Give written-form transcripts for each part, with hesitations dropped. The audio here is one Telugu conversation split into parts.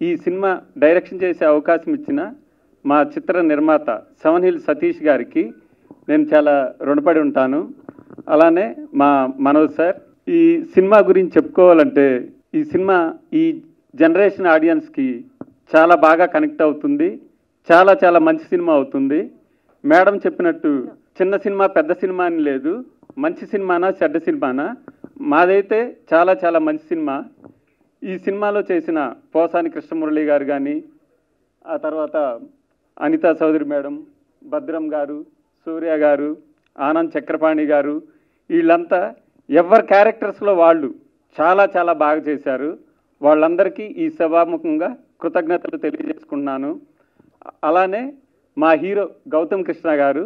ఈ సినిమా డైరెక్షన్ చేసే అవకాశం ఇచ్చిన మా చిత్ర నిర్మాత సెవెన్ హిల్ సతీష్ గారికి నేను చాలా రుణపడి ఉంటాను. అలానే మా మనోజ్ సార్. ఈ సినిమా గురించి చెప్పుకోవాలంటే ఈ సినిమా ఈ జనరేషన్ ఆడియన్స్కి చాలా బాగా కనెక్ట్ అవుతుంది. చాలా చాలా మంచి సినిమా అవుతుంది. మేడం చెప్పినట్టు చిన్న సినిమా పెద్ద సినిమా అని లేదు, మంచి సినిమానా చెడ్డ సినిమానా, మాదైతే చాలా చాలా మంచి సినిమా. ఈ సినిమాలో చేసిన పోసాని కృష్ణమురళి గారు కానీ, ఆ తర్వాత అనితా చౌదరి మేడం, భద్రం గారు, సూర్య గారు, ఆనంద్ చక్రపాణి గారు, వీళ్ళంతా ఎవరి క్యారెక్టర్స్లో వాళ్ళు చాలా చాలా బాగా చేశారు. వాళ్ళందరికీ ఈ సభాముఖంగా కృతజ్ఞతలు తెలియజేసుకున్నాను. అలానే మా హీరో గౌతమ్ కృష్ణ గారు,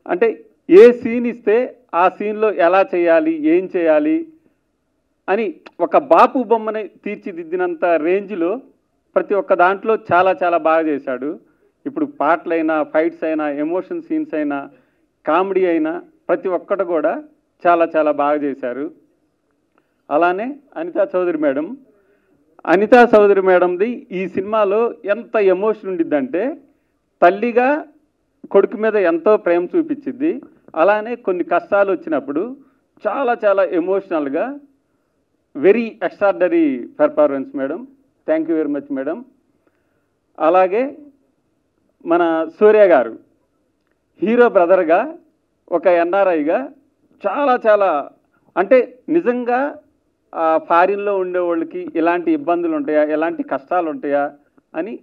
అంటే ఏ సీన్ ఇస్తే ఆ సీన్లో ఎలా చేయాలి, ఏం చేయాలి అని ఒక బాపు బొమ్మని తీర్చిదిద్దినంత రేంజ్లో ప్రతి ఒక్క దాంట్లో చాలా చాలా బాగా చేశాడు. ఇప్పుడు పాటలైనా, ఫైట్స్ అయినా, ఎమోషన్ సీన్స్ అయినా, కామెడీ అయినా ప్రతి ఒక్కటి కూడా చాలా చాలా బాగా చేశారు. అలానే అనితా చౌదరి మేడంది ఈ సినిమాలో ఎంత ఎమోషన్ ఉండిద్దంటే తల్లిగా కొడుకు మీద ఎంతో ప్రేమ చూపించింది. అలానే కొన్ని కష్టాలు వచ్చినప్పుడు చాలా చాలా ఎమోషనల్గా very extraordinary performance madam. Thank you very much madam. అలాగే మన సూర్య గారు హీరో బ్రదర్గా, ఒక ఎన్ఆర్ఐగా చాలా చాలా అంటే నిజంగా ఫారిన్లో ఉండే వాళ్ళకి ఎలాంటి ఇబ్బందులు ఉంటాయా, ఎలాంటి కష్టాలు ఉంటాయా అని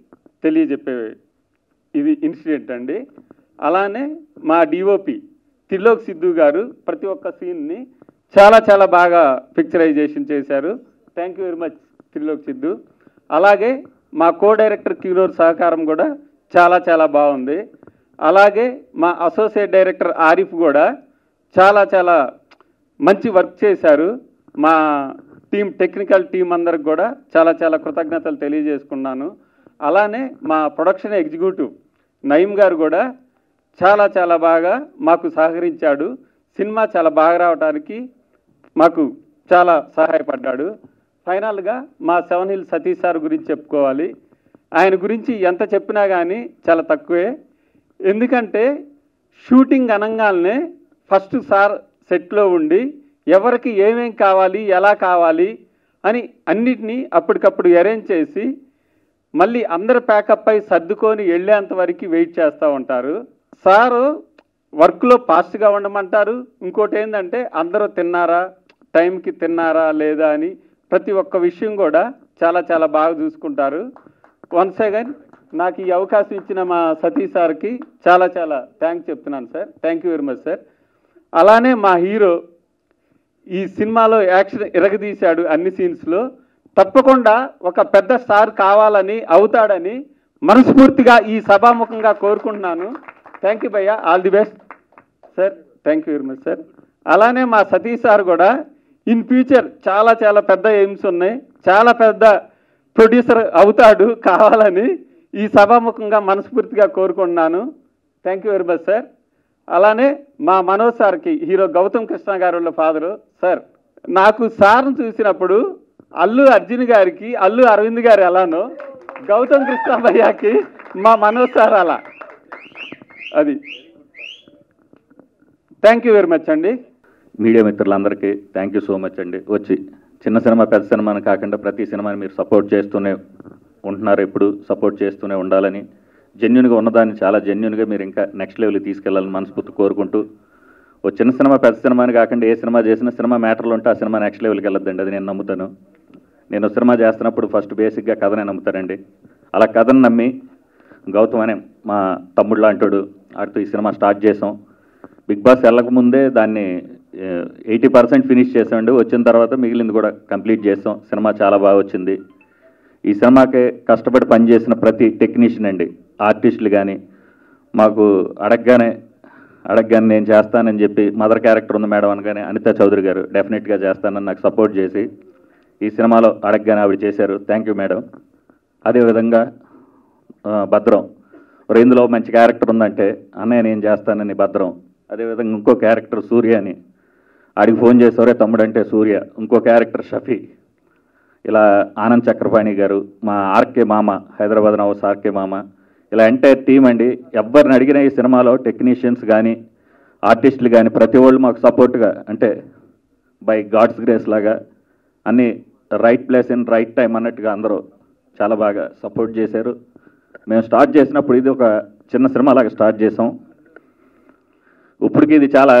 తెలియజెప్పే ఇది ఇన్సిడెంట్ అండి. అలానే మా డిఓపి త్రిలోక్ సిద్ధు గారు ప్రతి ఒక్క సీన్ని చాలా చాలా బాగా పిక్చరైజేషన్ చేశారు. Thank you very much Trilok Siddhu. అలాగే మా కో డైరెక్టర్ కిరోర్ సహకారం కూడా చాలా చాలా బాగుంది. అలాగే మా అసోసియేట్ డైరెక్టర్ ఆరిఫ్ కూడా చాలా చాలా మంచి వర్క్ చేశారు. మా టీం, టెక్నికల్ టీం అందరికి కూడా చాలా చాలా కృతజ్ఞతలు తెలియజేసుకున్నాను. అలానే మా ప్రొడక్షన్ ఎగ్జిక్యూటివ్ నయీం గారు కూడా చాలా చాలా బాగా మాకు సహకరించాడు. సినిమా చాలా బాగా రావడానికి మాకు చాలా సహాయపడ్డాడు. ఫైనల్గా మా సెవెన్ హిల్ సతీష్ సార్ గురించి చెప్పుకోవాలి. ఆయన గురించి ఎంత చెప్పినా కానీ చాలా తక్కువే. ఎందుకంటే షూటింగ్ అనగానే ఫస్ట్ సార్ సెట్లో ఉండి ఎవరికి ఏమేం కావాలి, ఎలా కావాలి అని అన్నిటినీ అప్పటికప్పుడు అరేంజ్ చేసి మళ్ళీ అందరు ప్యాకప్ అయి సర్దుకొని వెళ్ళేంత వరకు వెయిట్ చేస్తూ ఉంటారు. సారు వర్క్లో ఫాస్ట్గా ఉండమంటారు. ఇంకోటి ఏంటంటే అందరూ తిన్నారా, టైంకి తిన్నారా లేదా అని ప్రతి ఒక్క విషయం కూడా చాలా చాలా బాగా చూసుకుంటారు. వన్స్ అగైన్ నాకు ఈ అవకాశం ఇచ్చిన మా సతీష్ సార్కి చాలా చాలా థ్యాంక్స్ చెప్తున్నాను sir. Thank you very much sir. అలానే మా హీరో ఈ సినిమాలో యాక్షన్ ఇరగదీశాడు అన్ని సీన్స్లో. తప్పకుండా ఒక పెద్ద స్టార్ కావాలని, అవుతాడని మనస్ఫూర్తిగా ఈ సభాముఖంగా కోరుకుంటున్నాను. థ్యాంక్ యూ భయ్యా, all the best sir. Thank you very much sir. అలానే మా సతీష్ సార్ కూడా ఇన్ ఫ్యూచర్ చాలా చాలా పెద్ద ఎయిమ్స్ ఉన్నాయి, చాలా పెద్ద ప్రొడ్యూసర్ అవుతాడు కావాలని ఈ సభాముఖంగా మనస్ఫూర్తిగా కోరుకుంటున్నాను. Thank you very much sir. అలానే మా మనోజ్ సార్కి, హీరో గౌతమ్ కృష్ణ గారు వాళ్ళ ఫాదరు సార్, నాకు సార్ను చూసినప్పుడు అల్లు అర్జున్ గారికి అల్లు అరవింద్ గారు ఎలానో గౌతమ్ కృష్ణ భయ్యాకి మా మనోజ్ సార్ అలా. అది థ్యాంక్ యూ వెరీ మచ్ అండి. మీడియా మిత్రులందరికీ థ్యాంక్ యూ సో మచ్ అండి. వచ్చి చిన్న సినిమా పెద్ద సినిమాని కాకుండా ప్రతి సినిమాని మీరు సపోర్ట్ చేస్తూనే ఉంటున్నారు, ఎప్పుడు సపోర్ట్ చేస్తూనే ఉండాలని, జెన్యున్గా ఉన్నదాన్ని చాలా జెన్యున్గా మీరు ఇంకా నెక్స్ట్ లెవెల్కి తీసుకెళ్లాలని మనస్ఫూర్తి కోరుకుంటూ, ఓ చిన్న సినిమా పెద్ద సినిమాని కాకుండా ఏ సినిమా చేసినా సినిమా మ్యాటర్లు ఉంటే ఆ సినిమా నెక్స్ట్ లెవెల్కి వెళ్ళొద్దండి. అది నేను నమ్ముతాను. నేను సినిమా చేస్తున్నప్పుడు ఫస్ట్ బేసిక్గా కథనే నమ్ముతానండి. అలా కథను నమ్మి గౌతమ్ అనే మా తమ్ముడు లాంటాడు, ఆడితో ఈ సినిమా స్టార్ట్ చేసాం. బిగ్ బాస్ వెళ్ళకముందే దాన్ని 80% ఫినిష్ చేసామండి. వచ్చిన తర్వాత మిగిలింది కూడా కంప్లీట్ చేసాం. సినిమా చాలా బాగా వచ్చింది. ఈ సినిమాకి కష్టపడి పనిచేసిన ప్రతి టెక్నీషియన్ అండి, ఆర్టిస్టులు కానీ మాకు అడగగానే నేను చేస్తానని చెప్పి, మదర్ క్యారెక్టర్ ఉంది మేడం అనగానే అనితా చౌదరి గారు డెఫినెట్గా చేస్తానని నాకు సపోర్ట్ చేసి ఈ సినిమాలో అడగగానే ఆవిడ చేశారు. Thank you madam. అదేవిధంగా భద్రం, ఇందులో మంచి క్యారెక్టర్ ఉందంటే అన్నయ్య నేను చేస్తానని భద్రం. అదేవిధంగా ఇంకో క్యారెక్టర్ సూర్య అని, ఆడికి ఫోన్ చేసేవరే తమ్ముడు అంటే సూర్య. ఇంకో క్యారెక్టర్ షఫీ. ఇలా ఆనంద్ చక్రపాణి గారు, మా ఆర్కే మామ, హైదరాబాద్ నవాస్ ఆర్కే మామ, ఇలా ఎంటైర్ టీం అండి. ఎవరిని అడిగిన ఈ సినిమాలో టెక్నీషియన్స్ కానీ ఆర్టిస్టులు కానీ ప్రతి వాళ్ళు మాకు సపోర్ట్గా, అంటే బై గాడ్స్ గ్రేస్ లాగా అన్ని right place in right time అన్నట్టుగా అందరూ చాలా బాగా సపోర్ట్ చేశారు. మేము స్టార్ట్ చేసినప్పుడు ఇది ఒక చిన్న సినిమా లాగా స్టార్ట్ చేసాం. ఇప్పటికి ఇది చాలా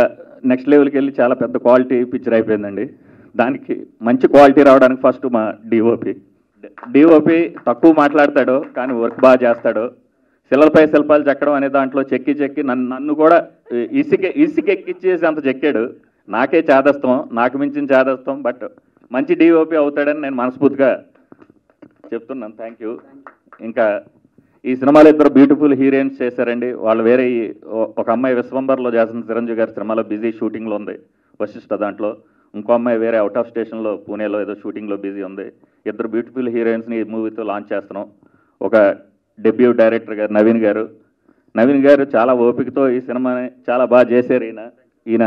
నెక్స్ట్ లెవెల్కి వెళ్ళి చాలా పెద్ద క్వాలిటీ పిక్చర్ అయిపోయిందండి. దానికి మంచి క్వాలిటీ రావడానికి ఫస్ట్ మా డిఓపి తక్కువ మాట్లాడతాడు కానీ వర్క్ బాగా చేస్తాడు. శిలలపై శిల్పాలు చెక్కడం అనే దాంట్లో చెక్కి నన్ను కూడా ఇసుకెక్కిచ్చేసి అంత చెక్కాడు. నాకే చేదస్తాం, నాకు మించిన చేదస్తాం. బట్ మంచి డిఓపి అవుతాడని నేను మనస్ఫూర్తిగా చెప్తున్నాను. Thank you. ఇంకా ఈ సినిమాలో ఇద్దరు బ్యూటిఫుల్ హీరోయిన్స్ చేశారండి. వాళ్ళు వేరే ఒక అమ్మాయి విశ్వంబర్లో చేసిన చిరంజీవి గారి సినిమాలో బిజీ షూటింగ్లో ఉంది, వశిష్ఠ దాంట్లో. ఇంకో అమ్మాయి వేరే అవుట్ ఆఫ్ స్టేషన్లో పూణేలో ఏదో షూటింగ్లో బిజీ ఉంది. ఇద్దరు బ్యూటిఫుల్ హీరోయిన్స్ని ఈ మూవీతో లాంచ్ చేస్తున్నాం. ఒక డెబ్యూ డైరెక్టర్ గారు నవీన్ గారు చాలా ఓపికతో ఈ సినిమాని చాలా బాగా చేశారు. ఈయన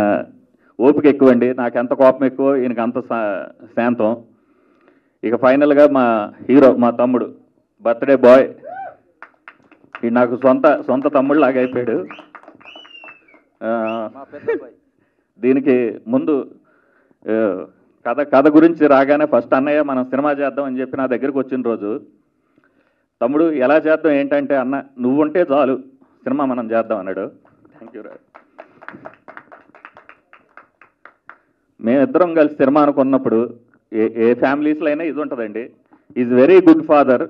ఓపిక ఎక్కువండి, నాకు ఎంత కోపం ఎక్కువ, ఈయనకి అంత శాంతం. ఇక ఫైనల్గా మా హీరో, మా తమ్ముడు, బర్త్డే బాయ్, ఈ నాకు సొంత తమ్ముడు లాగా అయిపోయాడు. దీనికి ముందు కథ గురించి రాగానే ఫస్ట్ అన్నయ్య మనం సినిమా చేద్దాం అని చెప్పి నా దగ్గరికి వచ్చిన రోజు, తమ్ముడు ఎలా చేద్దాం ఏంటంటే, అన్న నువ్వుంటే చాలు సినిమా మనం చేద్దాం అన్నాడు. Thank you. మేమిద్దరం కలిసి సినిమా అనుకున్నప్పుడు ఏ ఫ్యామిలీస్లో అయినా ఇది ఉంటుందండి. Is very good father.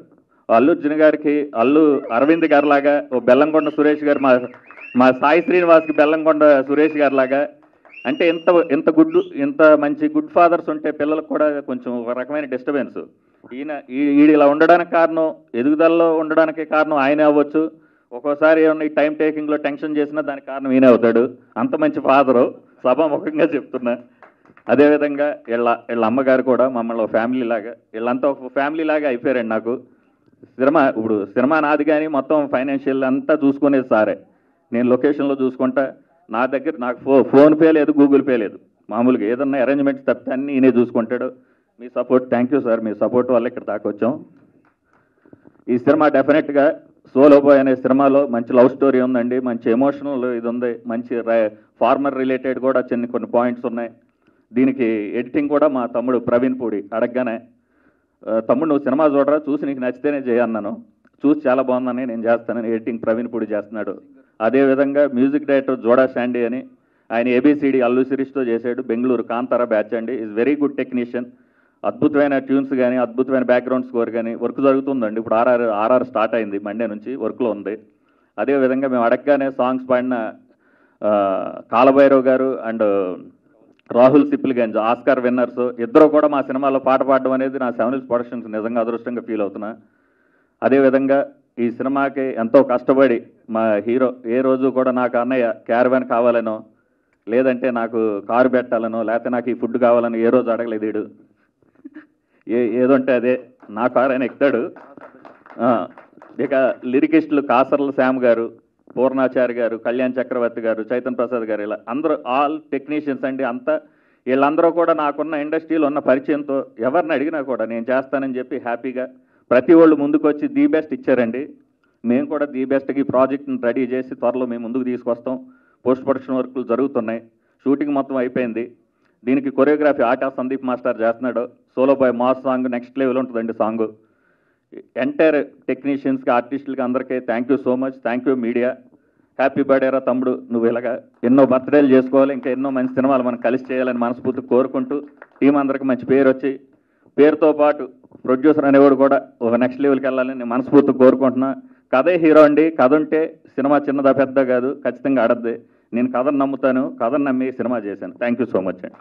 Allu Arjun గారికి అల్లు అరవింద్ గారి లాగా, ఓ బెల్లంకొండ సురేష్ గారు, మా సాయి శ్రీనివాస్కి బెల్లంకొండ సురేష్ గారి లాగా. అంటే ఇంత మంచి గుడ్ ఫాదర్స్ ఉంటే పిల్లలకు కూడా కొంచెం ఒక రకమైన డిస్టర్బెన్స్. ఈడు ఇలా ఉండడానికి కారణం, ఎదుగుదలలో ఉండడానికి కారణం ఆయనే అవ్వచ్చు. ఒక్కోసారి ఏమన్నా ఈ టైం టేకింగ్లో టెన్షన్ చేసినా దానికి కారణం ఈయనే అవుతాడు. అంత మంచి ఫాదరు, సభాముఖంగా చెప్తున్నా. అదేవిధంగా వీళ్ళ అమ్మగారు కూడా మమ్మల్ని ఒక ఫ్యామిలీ లాగా, వీళ్ళంతా ఒక ఫ్యామిలీ లాగా అయిపోయారండి నాకు. ఇప్పుడు సినిమా నాది కానీ మొత్తం ఫైనాన్షియల్ అంతా చూసుకునేది సారే. నేను లొకేషన్లో చూసుకుంటా. నాకు ఫోన్పే లేదు, గూగుల్ పే లేదు. మామూలుగా ఏదన్నా అరేంజ్మెంట్స్ తప్పితే అన్నీ ఈయనే చూసుకుంటాడు. మీ సపోర్ట్, థ్యాంక్ యూ సార్, మీ సపోర్ట్ వల్ల ఇక్కడ దాకా వచ్చాం. ఈ సినిమా డెఫినెట్గా సోలో బాయ్ అనే సినిమాలో మంచి లవ్ స్టోరీ ఉందండి, మంచి ఎమోషనల్ ఇది ఉంది, మంచి ఫార్మర్ రిలేటెడ్ కూడా కొన్ని పాయింట్స్ ఉన్నాయి. దీనికి ఎడిటింగ్ కూడా మా తమ్ముడు ప్రవీణ్ పూడి అడగగానే, తమ్ముడు నువ్వు సినిమా చూడరా, చూసి నీకు నచ్చితేనే చేయన్నాను. చూసి చాలా బాగుందని నేను చేస్తానని ఎడిటింగ్ ప్రవీణ్ పూడి చేస్తున్నాడు. అదేవిధంగా మ్యూజిక్ డైరెక్టర్ జోడా శాండీ అని, ఆయన ఏబిసిడి అల్లు సిరీస్తో చేశాడు. బెంగళూరు కాంతారా బ్యాచ్ అండి. Is very good technician. అద్భుతమైన ట్యూన్స్ కానీ, అద్భుతమైన బ్యాక్గ్రౌండ్ స్కోర్ కానీ, వర్క్ జరుగుతుందండి. ఇప్పుడు ఆర్ఆర్ స్టార్ట్ అయింది, మండే నుంచి వర్క్లో ఉంది. అదేవిధంగా మేము అడగగానే సాంగ్స్ పాడిన కాలభైరవ్ గారు and Rahul Sipligunj Oscar winners ఇద్దరు కూడా మా సినిమాలో పాట పాడడం అనేది నా సెవెన్ ప్రొడక్షన్స్ నిజంగా అదృష్టంగా ఫీల్ అవుతున్నా. అదేవిధంగా ఈ సినిమాకి ఎంతో కష్టపడి మా హీరో ఏ రోజు కూడా నాకు అన్నయ్య క్యారవాన్ కావాలనో, లేదంటే నాకు కారు పెట్టాలనో, లేకపోతే నాకు ఈ ఫుడ్ కావాలని ఏ రోజు అడగలేదు. వీడు ఏదంటే అదే నా కారు ఆయన ఎక్కుతాడు. ఇక లిరికిస్టులు కాసర్ల శ్యామ్ గారు, పూర్ణాచారి గారు, కళ్యాణ్ చక్రవర్తి గారు, చైతన్ ప్రసాద్ గారు, ఇలా అందరూ ఆల్ టెక్నీషియన్స్ అండి. అంతా వీళ్ళందరూ కూడా నాకున్న ఇండస్ట్రీలో ఉన్న పరిచయంతో ఎవరిని అడిగినా కూడా నేను చేస్తానని చెప్పి హ్యాపీగా ప్రతి వాళ్ళు ముందుకు వచ్చి ది బెస్ట్ ఇచ్చారండి. మేము కూడా ది బెస్ట్కి ప్రాజెక్ట్ని రెడీ చేసి త్వరలో మేము ముందుకు తీసుకొస్తాం. పోస్ట్ ప్రొడక్షన్ వర్క్లు జరుగుతున్నాయి, షూటింగ్ మొత్తం అయిపోయింది. దీనికి కొరియోగ్రఫీ ఆకాశ్ సందీప్ మాస్టర్ చేస్తున్నాడు. Solo boy mass song next level ఉంటుందండి సాంగ్. ఎంటైర్ టెక్నీషియన్స్కి, ఆర్టిస్టులకి అందరికీ thank you so much. Thank you media. Happy birthday రా తమ్ముడు, నువ్వు ఇలాగా ఎన్నో బర్త్డేలు చేసుకోవాలి, ఇంకా ఎన్నో మంచి సినిమాలు మనం కలిసి చేయాలని మనస్ఫూర్తి కోరుకుంటూ, టీం అందరికి మంచి పేరు వచ్చి, పేరుతో పాటు ప్రొడ్యూసర్ అనేవాడు కూడా ఒక నెక్స్ట్ లెవెల్కి వెళ్ళాలని నేను మనస్ఫూర్తి కోరుకుంటున్నా. కథే హీరో అండి. కథ ఉంటే సినిమా చిన్నదా పెద్ద కాదు, ఖచ్చితంగా ఆడద్ది. నేను కథను నమ్ముతాను, కథను నమ్మి సినిమా చేశాను. థ్యాంక్ యూ సో మచ్ అండి.